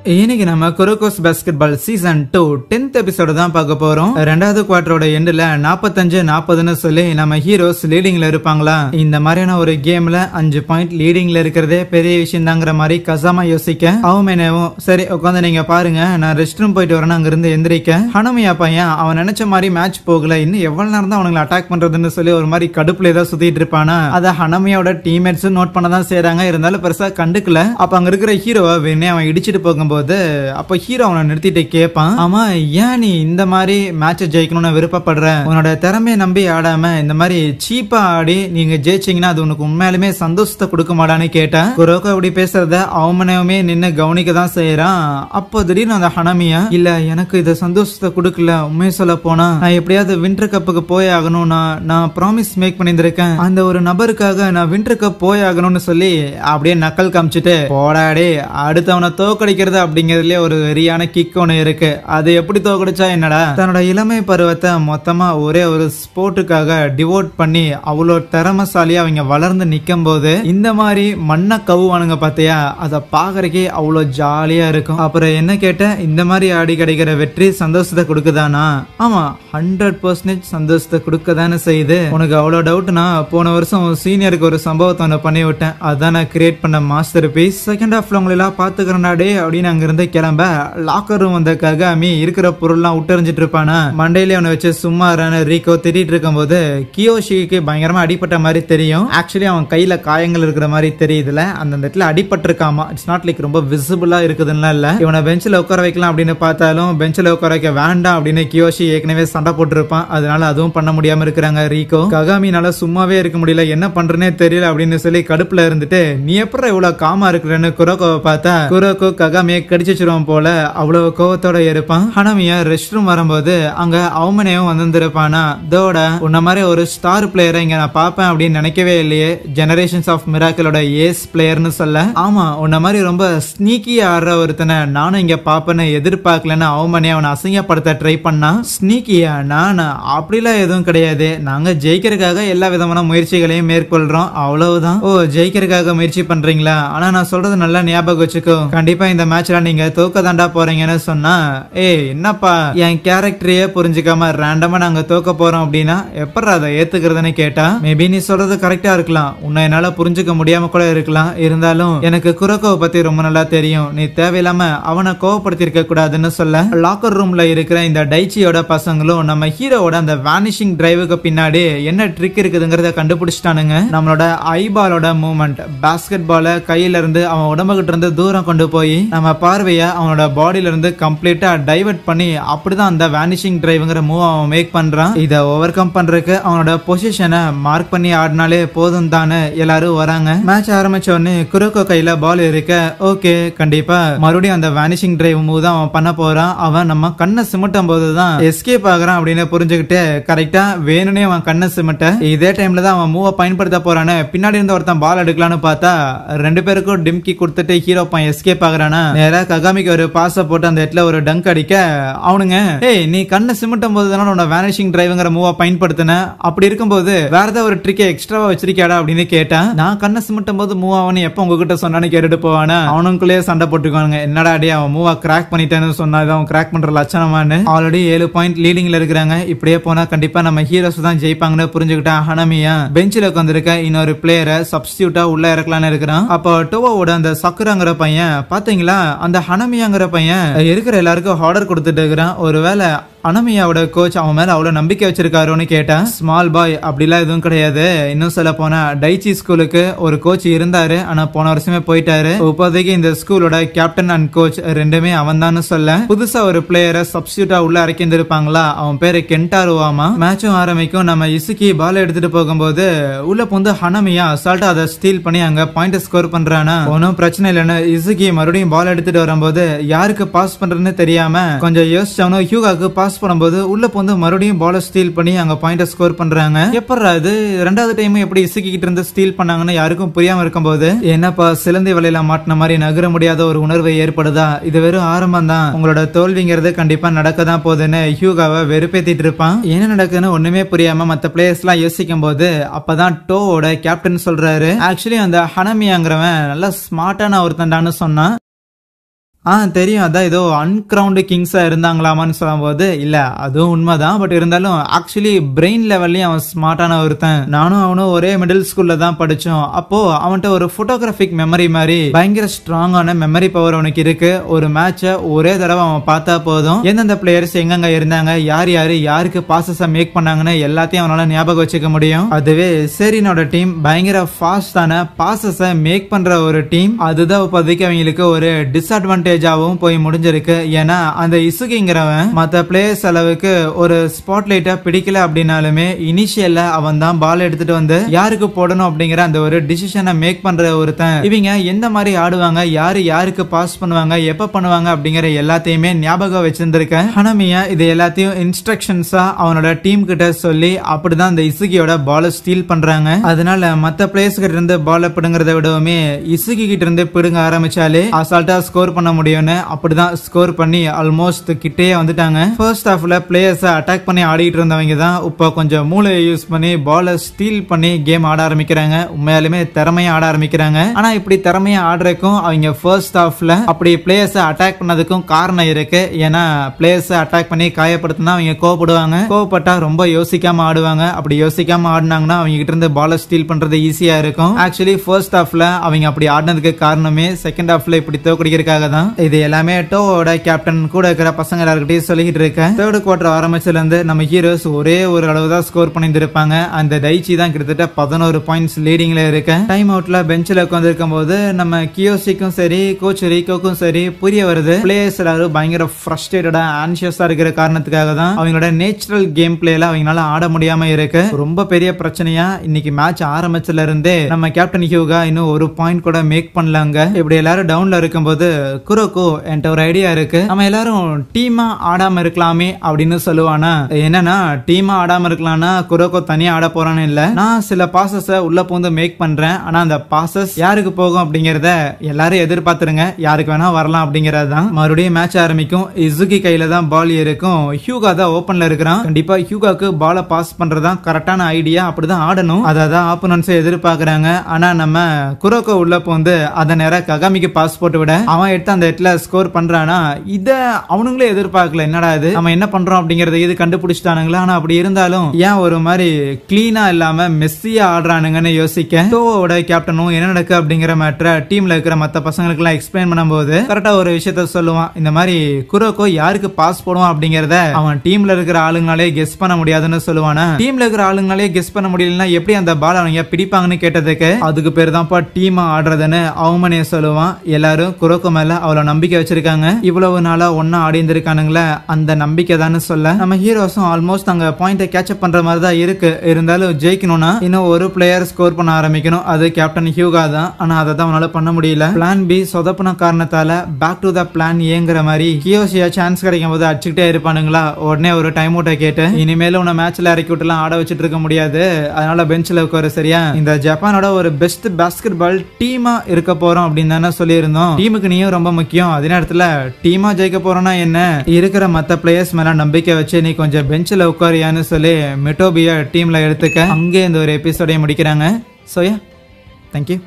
இன்னைக்கு நம்ம குரோகோஸ் basketball season 2 10th episode தான் பார்க்க போறோம். ரெண்டாவது குவார்டரோட எண்ட்ல 45-40ன்னு சொல்லி நம்ம ஹீரோஸ் லீடிங்ல இருப்பாங்களா. இந்த மாதிரியான ஒரு கேம்ல 5 பாயிண்ட் லீடிங்ல இருக்கிறதே பெரிய விஷயம் தாங்கிற மாதிரி கசாமா யோசிக்க அவமேனவும் சரி உட்காந்து நீங்க பாருங்க, நான் ரெஸ்ட் ரூம் போயிட்டு வரேன் அங்க இருந்து எந்திரிக்க. ஹனமியா பையன் அவன் நினைச்ச மாதிரி மேட்ச் போகல, இன்னும் எவ்வளவு நேரம் தான் அவங்களை அட்டாக் பண்றதுன்னு சொல்லி ஒரு மாதிரி கடுப்புல ஏதாவது சுத்திட்டு இருப்பானா. அத ஹனமியாவோட டீம்மேட்ஸ் நோட் பண்ணதான் செய்யறாங்க, இருந்தாலும் பெருசா கண்டுக்கல. அப்ப அங்க இருக்கிற ஹீரோவை வேணே அவன் இடிச்சிட்டு போகும்போது அப்ப ஹீரோ அவனை நிறுத்திட்டு கேட்பான், ஆமா ஏன் நீ இந்த மாதிரி மேட்ச ஜெயிக்கணும்னு விருப்பப்படுற? உன்னோட திறமையை நம்பி ஆடாம இந்த மாதிரி சீப்பா ஆடி நீங்க ஜெயிச்சீங்கன்னா அது உனக்கு உண்மையாலுமே சந்தோஷத்தை கொடுக்க மாட்டான்னு கேட்டேன். குரோகோ அப்படி பேசுறத அவமனமே நின்னு கவனிக்க தான் செய்யறான். அப்போ திடீர்னு அந்த ஹனமியா, இல்ல எனக்கு இது சந்தோஷத்தை கொடுக்கல, உண்மையை சொல்ல போனா நான் எப்படியாவது வின்டர் கப்புக்கு போய் ஆகணும்னா நான் ப்ராமிஸ் மேக் பண்ணியிருக்கேன், அந்த ஒரு நபருக்காக நான் வின்டர் கப் போய் ஆகணும்னு சொல்லி அப்படியே நக்கல் காமிச்சிட்டு போடாடே அடுத்தவனை தோக்கடிக்கிறது அப்படிங்கிறதுலயே ஒரு வெறியான கிக் ஒன்று இருக்கு. அது எப்படி தோக்கடிச்சா என்னடா, தன்னோட இளமை பருவத்தை மொத்தமா ஒரே ஒரு ஸ்போர்ட்டுக்காக டிவோட் பண்ணி அவ்வளோ திறமசாலியா அவங்க வளர்ந்து நிக்கும் போது இந்த மாதிரி மண்ணை கவுவானுங்க பார்த்தியா, அதை பாக்குறக்கே அவ்வளோ ஜாலியா இருக்கும். அப்புறம் என்ன கேட்ட, இந்த மாதிரி ஆடி கிடைக்கிற வெற்றி சந்தோஷத்தை கொடுக்குதானா? ஆமா 100% சந்தோஷத்தை கொடுக்கதானே செய்யுது. உனக்கு அவ்வளோ டவுட்னா போன வருஷம் சீனியருக்கு ஒரு சம்பவத்தை ஒன்று பண்ணி விட்டேன், அதான் நான் கிரியேட் பண்ண மாஸ்டர் பீஸ். செகண்ட் ஹாஃப்ல உங்களெல்லாம் பாத்துக்கிறனாடே அப்படின்னு அங்கிருந்து கிளம்ப லாக்கர் ரூம் வந்ததுக்காக அமி இருக்கிற பொருள்லாம் விட்டறிஞ்சிட்டு இருப்பானா. மண்டையில அவனை வச்சு சும்மா ரீகோ திட்டிட்டு இருக்கும் போது கியோஷிக்கு பயங்கரமா அடிப்பட்ட மாதிரி தெரியும். ஆக்சுவலி அவன் கையில காயங்கள் இருக்கிற மாதிரி தெரியுதுல, அந்த இடத்துல அடிபட்டு இருக்காமா. இட்ஸ் நாட் லைக் ரொம்ப விசிபிளா இருக்குதுன்னா இல்ல. இவனை பெஞ்சில் உட்கார வைக்கலாம் அப்படின்னு பார்த்தாலும் பெஞ்சில் உட்கார வைக்க வேண்டாம் அப்படின்னு கியோஷி ஏற்கனவே சண்டை போட்டுருப்பான். அதனால அதுவும் பண்ண முடியாம இருக்கிறாங்க ரீகோ. ககாமினால சும்மாவே இருக்க முடியல, என்ன பண்றேனே தெரியல அப்படின்னு சொல்லி கடுப்புல இருந்துட்டு நீ எப்படி இவ்வளவு காமா இருக்கிறேன்னு குரோகோவை பார்த்தா குரோகோ ககாமியை கடிச்சிருவான் போல அவ்வளவு கோவத்தோட இருப்பான். ஹனமியா ரெஸ்ட் ரூம் வரும்போது அங்க அவமனையும் வந்திருப்பானா. தோட உன்ன மாதிரி ஒரு ஸ்டார் பிளேயரை இங்க நான் பாப்பேன் அப்படின்னு நினைக்கவே இல்லையே, ஜெனரேஷன்ஸ் ஆஃப் மிராக்கிளோட ஏஸ் பிளேயர்னு சொல்ல. ஆமா உன்ன மாதிரி ரொம்ப ஸ்னீக்கி ஆடுற ஒருத்தனை நானும் இங்க பாப்பேன்னு எதிர்பார்க்கலன்னு அவமனையை அவனை அசிங்கப்படுத்த ட்ரை பண்ணா. ஸ்னீக்கியா? நான் அப்படிலாம் எதுவும் கிடையாது, நாங்க ஜெயிக்கிறதுக்காக எல்லா விதமான முயற்சிகளையும் மேற்கொள்றோம், அவ்வளவுதான். ஓ ஜெயிக்கிறதுக்காக முயற்சி பண்றீங்களா? ஆனா நான் சொல்றது நல்லா ஞாபகம் வச்சுக்கோ, கண்டிப்பா இந்த மேட்ச்ல நீங்க தோக்க தாண்டா போறீங்கன்னு சொன்னா, ஏய் என்னப்பா என் கேரக்டரையே புரிஞ்சுக்காம ரேண்டமா நாங்க தோக்க போறோம் அப்படின்னா எப்படி அதை ஏத்துக்கிறதுன்னு கேட்டா, மேபி நீ சொல்றது கரெக்டா இருக்கலாம், உன்னை என்னால புரிஞ்சுக்க முடியாம கூட இருக்கலாம், இருந்தாலும் எனக்கு குரோகோவை பத்தி ரொம்ப நல்லா தெரியும், நீ தேவையில்லாம அவனை கோவப்படுத்தி இருக்க கூடாதுன்னு சொல்ல. லாக்கர் ரூம்ல இருக்கிற இந்த டைச்சியோட பசங்களும் நம்ம ஹீரோவோட அந்த வானிஷிங் டிரைவுக்கு பின்னாடி என்ன ட்ரிக் இருக்குதுங்கிறத கண்டுபிடிச்சிட்டானுங்க. நம்மளோட ஐபாலோட மூவ்மெண்ட், பாஸ்கெட் பால கையில இருந்து அவன் உடம்புகிட்ட இருந்து தூரம் கொண்டு போய் நம்ம பார்வைய அவனோட பாடியில இருந்து கம்ப்ளீட்டா டைவர்ட் பண்ணி அப்படிதான் அந்த வானிஷிங் டிரைவ்ங்கிற மூவ் அவன் மேக் பண்றான். இதை ஓவர் கம் பண்றதுக்கு அவனோட பொசிஷனை மார்க் பண்ணி ஆடினாலே போதும் தானே எல்லாரும் வராங்க. மேட்ச் ஆரம்பிச்ச உடனே குரோகோ கையில பால் இருக்க, ஓகே கண்டிப்பா மறுபடியும் அந்த வானிஷிங் டிரைவ் மூவ் தான் அவன் பண்ண போறான். அவன் நம்ம கண்ணை சிமிட்டும் போதுதான் எஸ்கேப் ஆகுறான் அப்படின்னு புரிஞ்சுக்கிட்டு கரெக்டா வேணும்னே அவன் கண்ணை சிமிட்ட. இதே டைம்ல தான் அவன் மூவ பயன்படுத்த போறானு பின்னாடி இருந்து ஒருத்தன் பால் எடுக்கலான்னு பார்த்தா ரெண்டு பேருக்கும் டிம்கி கொடுத்துட்டு ஹீரோ பையன் எஸ்கேப் ஆகுறானா. நேரா ககாமிக்கு ஒரு பாஸ போட்டு அந்த இடத்துல ஒரு டங்க் அடிக்க அவனுங்க, ஏய் நீ கண்ணை சிமிட்டும் போது தானே உன்னோட வானிஷிங் டிரைவ்ங்கிற மூவ பயன்படுத்தின, அப்படி இருக்கும்போது வேற ஏதாவது ஒரு ட்ரிக்கை எக்ஸ்ட்ராவா வச்சிருக்கியாடா அப்படின்னு கேட்டான். நான் கண்ணை சிமிட்டும் போது மூவ் ஆவனு எப்ப உங்ககிட்ட சொன்னான்னு கேட்டுட்டு போவானா. அவனுக்குள்ளேயே சண்டை போட்டுக்குவானுங்க, என்னடா அடி அவன் மூவா கிராக் பண்ணிட்டேன்னு சொன்னா அவன் கிராக் பண்ற லட்சணமானு. ஆல்ரெடி 7 பாயிண்ட் லீடிங்ல இருக்கிறாங்க, இப்படியே போனா கண்டிப்பா நம்ம ஹீரோஸ் தான் ஜெயிப்பாங்கன்னு புரிஞ்சுக்கிட்டான். ஹனமியா பெஞ்சில உட்காந்துருக்க இன்னொரு பிளேயரை சப்ஸ்டியூட்டா உள்ள இறக்கலான்னு இருக்கிறான். அப்போ டோவோட அந்த சக்குராங்கிற பையன் பாத்தீங்களா, அந்த ஹனமியாங்கிற பையன் இருக்கிற எல்லாருக்கும் ஆர்டர் கொடுத்துட்டு இருக்கிறான். ஒருவேளை அனமியாவோட கோச் அவன் மேல அவ்வளவு நம்பிக்கை வச்சிருக்காருன்னு கேட்டேன். ஸ்மால் பாய் அப்படிலாம் எதுவும் கிடையாது, இன்னும் சொல்ல போனா டைச்சி ஸ்கூலுக்கு ஒரு கோச் இருந்தாரு, ஆனா போன வருஷமே போயிட்டாரு. இப்போதைக்கு இந்த ஸ்கூலோட கேப்டன் அண்ட் கோச் ரெண்டுமே அவன் தான் சொல்ல. புதுசா ஒரு பிளேயரை சப்ஸ்டியூட்டா உள்ள இறக்கிருப்பாங்களா, அவன் பேரு கென்டாருவாமா. மேட்சும் ஆரம்பிக்கும். நம்ம இசுகி பால் எடுத்துட்டு போகும்போது உள்ள புந்து ஹனமியா அசால்ட்டா அதை ஸ்டீல் பண்ணி அங்க பாயிண்ட் ஸ்கோர் பண்றானா. ஒன்னும் பிரச்சனை இல்லைன்னு இசுகி மறுபடியும் பால் எடுத்துட்டு வரும்போது யாருக்கு பாஸ் பண்றதுன்னு தெரியாம கொஞ்சம் யோசிச்சவனும் ஹியூகாக்கு பாஸ் பண்ணும்போது உள்ள போந்து மறுபடியும் பால் ஸ்டீல் பண்ணி அங்க பாயிண்ட் ஸ்கோர் பண்றாங்க. எப்பறா இது ரெண்டாவது டைம் எப்படி இசுகி கிட்ட இருந்து ஸ்டீல் பண்ணாங்கன்னு யாருக்கும் புரியாம இருக்கும்போது, என்னப்பா சிலந்தி வலையில மாட்டின மாதிரி நகர முடியாத ஒரு உணர்வு ஏற்படுதா, இது வெறும் ஆரம்பம் தான், உங்களோட தோல்விங்கிறது கண்டிப்பா நடக்கதான் போகுதுன்னு ஹியூகாவை வெறுப்பேத்திட்டு இருப்பான். என்ன நடக்குன்னு ஒண்ணுமே புரியாம மத்த பிளேயர்ஸ் எல்லாம் யோசிக்கும் போது அப்பதான் டோவோட கேப்டன் சொல்றாரு, ஆக்சுவலி அந்த ஹனமியாங்கிறவன் நல்லா ஸ்மார்ட்டான ஒருத்தன்டான்னு சொன்னான். தெரியும். அதான் ஏதோ அன்கிரவுண்ட் கிங்ஸா இருந்தாங்களாமான்னு சொல்லும்போது இல்ல அதுவும் உண்மைதான். பட் இருந்தாலும் ஆக்சுவலி பிரெயின் லெவல்லயும் அவன் ஸ்மார்ட்டான ஒருத்தன். நானும் அவனும் ஒரே மிடில் ஸ்கூல்ல தான் படிச்சோம். அப்போ அவன்கிட்ட ஒரு போட்டோகிராபிக் மெமரி மாதிரி பயங்கர ஸ்ட்ராங்கான மெமரி பவர் அவனுக்கு இருக்கு. ஒரு மேட்ச ஒரே தடவை அவன் பார்த்தா போதும் எந்தெந்த பிளேயர்ஸ் எங்கெங்க இருந்தாங்க, யார் யாருக்கு பாசஸ மேக் பண்ணாங்கன்னு எல்லாத்தையும் அவனால ஞாபகம் வச்சுக்க முடியும். அதுவே செரினோட டீம் பயங்கர ஃபாஸ்டான பாசஸ மேக் பண்ற ஒரு டீம். அதுதான் இப்போதைக்கு அவங்களுக்கு ஒரு டிஸ்அட்வான்டேஜ் போய் முடிஞ்சிருக்கு. ஏன்னா அந்த இசுகிங்கிறவன் மத்த பிளேயர்ஸ் அளவுக்கு ஒரு ஸ்பாட்லைட்டா பிடிக்கல அப்படின்னாலுமே இனிஷியல்ல அவன் தான் பால் எடுத்துட்டு வந்து யாருக்கு போடணும் அப்படிங்கிற அந்த ஒரு டிசிஷனை மேக் பண்ற ஒருத்தன். இவங்க எந்த மாதிரி ஆடுவாங்க, யாருக்கு பாஸ் பண்ணுவாங்க, எப்ப பண்ணுவாங்க அப்படிங்கிற எல்லாத்தையுமே ஞாபகம் வச்சிருந்திருக்கேன். ஹனமியா இது எல்லாத்தையும் இன்ஸ்ட்ரக்ஷன்ஸா அவனோட டீம் கிட்ட சொல்லி அப்படிதான் அந்த இசுகியோட பால ஸ்டீல் பண்றாங்க. அதனால மத்த பிளேயர்ஸ் கிட்ட இருந்து பால பிடுங்கிறத விடவுமே இசுகி கிட்ட இருந்து பிடுங்க ஆரம்பிச்சாலே அசால்ட்டா ஸ்கோர் பண்ண முடியும். அப்படிதான் ஸ்கோர் பண்ணி ஆல்மோஸ்ட் கிட்டே வந்துட்டாங்க. ஃபர்ஸ்ட் ஹாஃப்ல பிளேயர்ஸ் அட்டாக் பண்ணி ஆடிட்டு இருந்தவங்க தான் இப்போ கொஞ்சம் மூளையை யூஸ் பண்ணி பால ஸ்டீல் பண்ணி கேம் ஆட ஆரம்பிக்கிறாங்க. உண்மையாலுமே திறமையா ஆட ஆரம்பிக்கிறாங்க. ஆனா இப்படி திறமையா ஆடுறதுக்கும் அவங்க ஃபர்ஸ்ட் ஹாஃப்ல அப்படி பிளேயர்ஸ் அட்டாக் பண்ணதுக்கும் காரணம் இருக்கு. ஏன்னா பிளேயர்ஸ் அட்டாக் பண்ணி காயப்படுத்தினா அவங்க கோவப்படுவாங்க. கோவப்பட்டா ரொம்ப யோசிக்காம ஆடுவாங்க. அப்படி யோசிக்காம ஆடினாங்கன்னா அவங்க கிட்ட இருந்து பால ஸ்டீல் பண்றது ஈஸியா இருக்கும். ஆக்சுவலி ஃபர்ஸ்ட் ஹாஃப்ல அவங்க அப்படி ஆடினதுக்கு காரணமே செகண்ட் ஹாஃப்ல இப்படி தோக்கடிக்கிறதுக்காக தான். இது எல்லாமே டோவோட கேப்டன் கூட இருக்கிற பசங்க எல்லார்கிட்டயும் சொல்லிட்டு இருக்கேன். தேர்ட் குவார்டர் ஆரம்பிச்சதுல இருந்து நம்ம ஹீரோஸ் ஒரே ஒரு அளவு தான் ஸ்கோர் பண்ணிருப்பாங்க. அந்த டைச்சி தான் கிட்டத்தட்ட 11 பாயிண்ட்ஸ் லீடிங்ல இருக்கு. டைம் அவுட்ல பெஞ்சில் உட்கார்ந்து இருக்கும் போது நம்ம கியோசிக்கும் சரி கோச் ரீகோக்கும் சரி புரிய வருது பிளேயர்ஸ் எல்லாரும் பயங்கர ஃப்ரஸ்ட்ரேட்டடா ஆன்ஷியஸா இருக்கிற காரணத்துக்காக தான் அவங்களோட நேச்சுரல் கேம் பிளேல அவங்களால ஆட முடியாம இருக்கு. ரொம்ப பெரிய பிரச்சனையா இன்னைக்கு மேட்ச் ஆரம்பிச்சதுல இருந்தே நம்ம கேப்டன் ஹியூகா இன்னும் ஒரு பாயிண்ட் கூட மேக் பண்ணலாங்க. இப்படி எல்லாரும் டவுன்ல இருக்கும்போது குரோக்கோ என்கிட்ட ஒரு ஐடியா இருக்கு, நம்ம எல்லாரும் டீமா ஆடாம இருக்கலாமே அப்படின்னு சொல்லுவானா. என்னன்னா டீமா ஆடாம இருக்கலாம்னா குரோக்கோ தனியா ஆட போறான்னு இல்ல, நான் சில பாசஸ் உள்ள பூந்து மேக் பண்றேன். ஆனா அந்த பாசஸ் யாருக்கு போகும் அப்படிங்கறத எல்லாரும் எதிர்பார்த்துருங்க, யாருக்கு வேணா வரலாம் அப்படிங்கறது தான். மறுபடியும் மேட்ச் ஆரம்பிக்கும். இசுகி கையில தான் பால் இருக்கும். ஹியூகா தான் ஓபன்ல இருக்கிறான். கண்டிப்பா ஹியூகாக்கு பால பாஸ் பண்றதா கரெக்டான ஐடியா. அப்படிதான் ஆடணும். அதான் ஆப்போனன்ட்ஸ் எதிர்பார்க்கறாங்க. ஆனா நம்ம குரோக்கோ உள்ள பூந்து அத நேரா ககாமிக்கு பாஸ் போட்டு விட அவன் எடுத்து அந்த இடத்துல ஸ்கோர் பண்றானா இத அவனுங்களே எதிர்பார்க்கல. என்னடா இது நம்ம என்ன பண்றோம் அப்படிங்கறத இது கண்டுபிடிச்சிட்டானுங்களா. ஆனா அப்படி இருந்தாலும் ஏன் ஒரு மாதிரி கிளீனா இல்லாம மெஸ்ஸியா ஆடுறானுங்கன்னு யோசிக்க டோவோட கேப்டனும் என்ன நடக்கு அப்படிங்கிற மேட்டரை டீம்ல இருக்கிற மத்த பசங்களுக்கு எல்லாம் எக்ஸ்பிளைன் பண்ணும்போது கரெக்டா ஒரு விஷயத்த சொல்லுவான். இந்த மாதிரி குரோக்கோ யாருக்கு பாஸ் போடுவான் அப்படிங்கறத அவன் டீம்ல இருக்கிற ஆளுங்களாலே கெஸ் பண்ண முடியாதுன்னு சொல்லுவானா. டீம்ல இருக்கிற ஆளுங்களாலே கெஸ் பண்ண முடியலன்னா எப்படி அந்த பால் அவங்க பிடிப்பாங்கன்னு கேட்டதுக்கு அதுக்கு பேர் தான்ப்பா டீமா ஆடுறதுன்னு அவமனே சொல்லுவான். எல்லாரும் குரோக்கோ மேல அவ்வளவு நம்பிக்கை வச்சிருக்காங்க. இவ்வளவு நாளா ஒன்னா ஆடி இருந்திருக்கானுங்களே அந்த நம்பிக்கை தான் சொல்ல நம்ம ஹீரோஸும் ஆல்மோஸ்ட் அங்க பாயிண்ட கேட்சப் பண்ற மாதிரி தான் இருக்கு. இருந்தாலும் ஜெயிக்கணும்னா இன்னும் ஒரு பிளேயர் ஸ்கோர் பண்ண ஆரம்பிக்கணும். அது கேப்டன் ஹியூகா தான். ஆனா அதை தான் அவனால பண்ண முடியல. பிளான் பி சொதப்புன காரணத்தால பேக் டு த பிளான் ஏங்கிற மாதிரி கியோசியா சான்ஸ் கிடைக்கும் போது அடிச்சுக்கிட்டே இருப்பானுங்களா. உடனே ஒரு டைம் அவுட்டை கேட்டு இனிமேல உன்னை மேட்ச்ல இறக்கி விட்டுலாம் ஆட வச்சுட்டு இருக்க முடியாது, அதனால பெஞ்சில் உட்காரு சரியா, இந்த ஜப்பானோட ஒரு பெஸ்ட் பாஸ்கெட் பால் டீமா இருக்க போறோம் அப்படின்னு தானே சொல்லியிருந்தோம். டீமுக்கு நீயும் ரொம்ப முக்கியம். அதே நேரத்துல டீமா ஜெயிக்க போறோம்னா என்ன, இருக்கிற மத்த பிளேயர்ஸ் மேல நம்பிக்கை வச்சு நீ கொஞ்சம் பெஞ்சில் உட்காரியான்னு சொல்லி மெட்டோபியா டீம்ல எடுத்துக்க அங்கே இந்த ஒரு எபிசோடைய முடிக்கிறாங்க. So yeah, thank you.